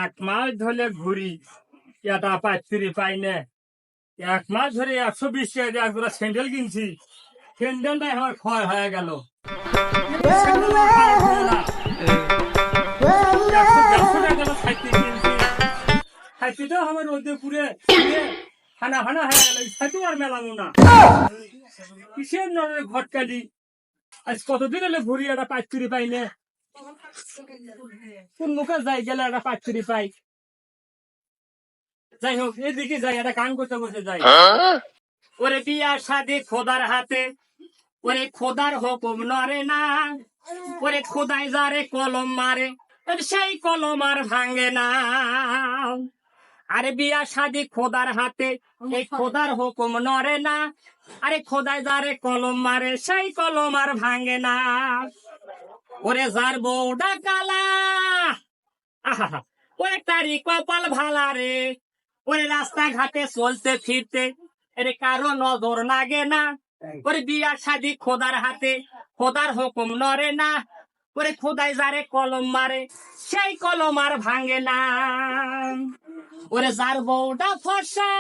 এক মাস ধরে ঘুরি, এটা পাইছিরি পাই না। এক মাস ধরে 120 টাকা দিয়ে একজোড়া স্যান্ডেল কিনছি, স্যান্ডেলটাই আমার ক্ষয় হয়ে গেল। স্যান্ডেল আমার পাওয়া হলো না। 100-150 টাকা দিয়ে খাইতে কিনছি, খাইতেও আমার রোদে পুড়ে পুড়ে হানা হানা হয়ে গেল। খাইতেও আর মেলানো না। কিসের নড়ে ঘটকালি, আজ কতদিন এলে ঘুরি, এটা পাইছিরি পাই না। কোন মুখে যাই গেলে একটা পাইছিরি পাই। যাই হোক, এদিকে যাই, একটা গান করতে বসে যাই। ওরে বিয়া শাদি খোদার হাতে, ওরে খোদার হুকুম নরে না, ওরে খোদাই যারে কলম মারে, সেই কলম আর ভাঙে না। আরে বিয়া শাদি খোদার হাতে, এই খোদার হুকুম নরে না, আরে খোদাই যারে কলম মারে, সেই কলম আর ভাঙে না। ওরে যার বউডা কালা, আহা, ওরে তারি কপাল ভালা রে, ওরে রাস্তাঘাটে চলতে ফিরতে এরে কারো নজর লাগে না। ওরে বিয়া শাদি খোদার হাতে, খোদার হুকুম নরে না, ওরে খোদাই যারে কলম মারে, সেই কলম আর ভাঙে না। ওরে যার বউটা ফর্সা,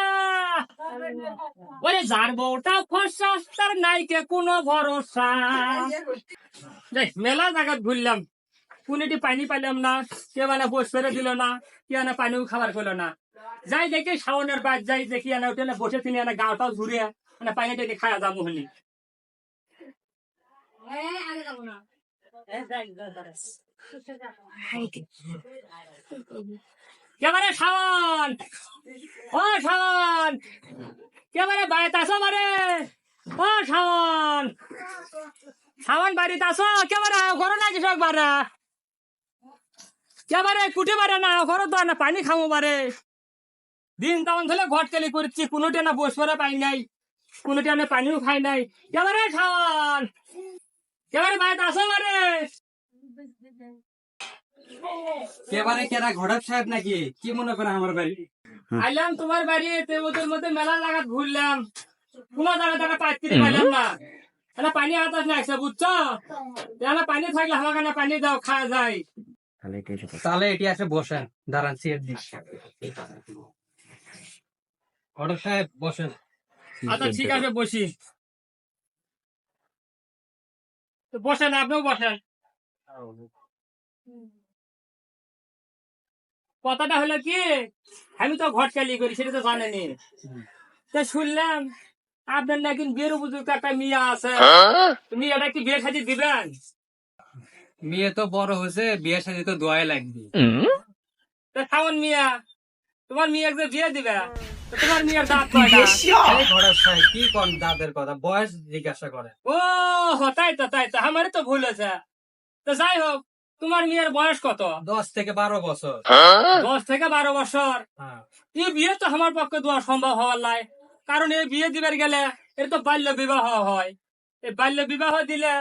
ওরে যার বউটা ফর্সা, তার নাইকে কোনো ভরসা। মেলা জায়গা ঘুরলাম, কোনটি পানি পাইলাম না, কে মানে বস ফেরে দিল না, কে না পানিও খাবার করলো না। যাই দেখি শাওনের বাদ যাই দেখি না ওটা বসে তিনি না গাওটাও ঘুরে মানে পানি থেকে খাওয়া যাবো হলি। কেবারে শাওন, ও শাওন, কেবারে বাড়িতে আসো বারে, ও শাওন, শাওন বাড়িতে আসো, কেবারে ঘর না কৃষক বারে, কেবারে কুটে বারে না ঘর তো না পানি খাবো বারে। দিন তখন ধরে ঘটকালি করছি, কোনোটা না বস করে পাই নাই, কোনোটা না পানিও খাই নাই। কেবারে শাওন, কেবারে বাড়িতে আসো বারে। এবারে কেরা ঘটক সাহেব নাকি? কি মনে করে আমার বাড়ি? আইলাম তোমার বাড়িতে, ওদের মধ্যে মেলা জায়গা ঘুরলাম, কোনো জায়গা পাইতে পাইলাম না। এটা পানি আতাস লাগছে বুঝছো, এটা পানি থাকলে আমাকে পানি দাও, খাওয়া যায়। তাহলে এটি আসে বসেন, দাঁড়ান সিট দিন। ঘটক সাহেব বসেন। আচ্ছা ঠিক আছে, বসি। তো বসেন, আপনিও বসেন। কথাটা হলো কি, আমি তো ঘটকালি করি, সেটা তো জানেনি। তা শুনলাম আপনার নাকি বিয়ের উপযুক্ত একটা মেয়ে আছে, তুমি এটা কি বিয়ে সাজি দিবেন? মেয়ে তো বড় হয়েছে, বিয়ে সাথে তো দোয়াই লাগবে। তা খাওন মিয়া, তোমার মেয়ে যে বিয়ে দিবে, তো তোমার মেয়ের দাঁত কয়টা? এই ঘটক সাহেব কি কোন দাদের কথা, বয়স জিজ্ঞাসা করে। ও তাই তো আমার তো ভুল আছে। তো যাই হোক, তোমার মেয়ের বয়স কত? 10 থেকে 12 বছর। 10 থেকে 12 বছর। হ্যাঁ। এই বিয়ে তো আমার পক্ষে দেওয়া সম্ভব হওয়ার নাই, কারণ এই বিয়ে দিবার গেলে এর তো বাল্য বিবাহ হয়। এই বাল্য বিবাহ দিলে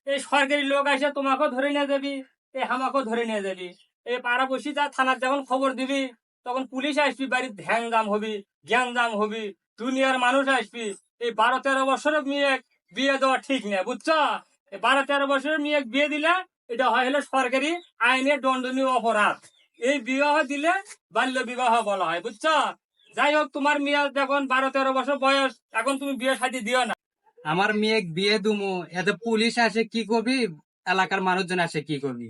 এই সরকারি লোক আসে তোমাকেও ধরে নিয়ে যাবি, এই আমাকেও ধরে নিয়ে যাবি। এই পাড়াপড়শি যা থানার যখন খবর দিবি, তখন পুলিশ আসবি, বাড়ির ধ্যানজাম হবি, জ্ঞানজাম হবি, দুনিয়ার মানুষ আসবি। এই 12-13 বছরের মেয়ে বিয়ে দেওয়া ঠিক না, বুঝছো? এই 12-13 বছরের মেয়ে বিয়ে দিলে এটা হয় হলো সরকারি আইনে দণ্ডনীয় অপরাধ। এই বিবাহ দিলে বাল্য বিবাহ বলা হয়, বুঝছো? যাই হোক, তোমার মেয়ে যখন 12-13 বছর বয়স, এখন তুমি বিয়ে শাদী দিও না। আমার মেয়ে বিয়ে দুমু, এতে পুলিশ আসে কি করবি, এলাকার মানুষজন আসে কি করবি?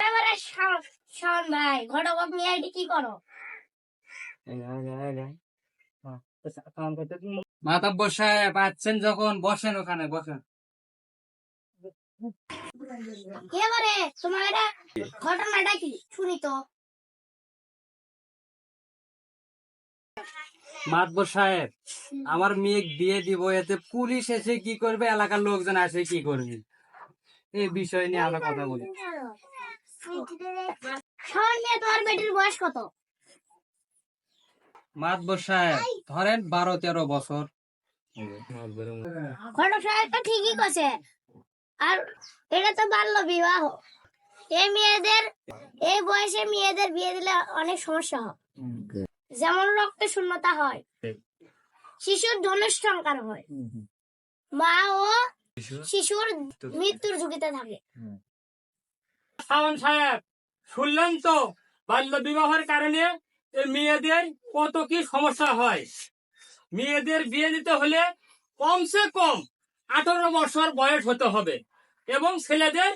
এবারে শোন ভাই, ঘটক আপনি আইডি কি করো? মাতাব্বর সাহেব আসছেন যখন, বসেন, ওখানে বসেন। এবারে তোমার এটা ঘটনাটা কি শুনি তো। মাতবর সাহেব, আমার মেয়ে বিয়ে দিব, এতে পুলিশ এসে কি করবে, এলাকার লোকজন আসে কি করবে, এই বিষয় নিয়ে আমরা কথা বলি। শোন মেয়ে, তোমার বেটির বয়স কত? মাতবর সাহেব ধরেন 12-13 বছর। ঘটক সাহেব তো ঠিকই কছে, আর এটা তো বাল্য বিবাহ। এই মেয়েদের, এই বয়সে মেয়েদের বিয়ে দিলে অনেক সমস্যা হয়, যেমন রক্ত শূন্যতা হয়, শিশুর ধনুষ্টঙ্কার হয়, মা ও শিশুর মৃত্যুর ঝুঁকিতে থাকে। শাওন সাহেব, শুনলেন তো বাল্য বিবাহের কারণে এই মেয়েদের কত কি সমস্যা হয়। মেয়েদের বিয়ে দিতে হলে কমসে কম 18 বছর বয়স হতে হবে এবং ছেলেদের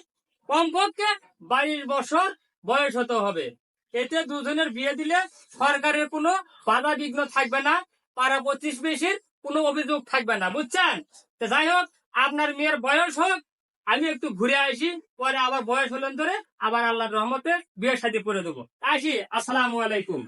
কমপক্ষে 22 বছর বয়স হতে হবে। এতে দুজনের বিয়ে দিলে সরকারের কোনো বাধা বিঘ্ন থাকবে না, পাড়া প্রতিবেশীর কোনো অভিযোগ থাকবে না, বুঝছেন? তো যাই হোক, আপনার মেয়ের বয়স হোক, আমি একটু ঘুরে আসি, পরে আবার বয়স হলেন ধরে আবার আল্লাহর রহমতে বিয়ে শাদী করে দেবো। আসি, আসসালামু আলাইকুম।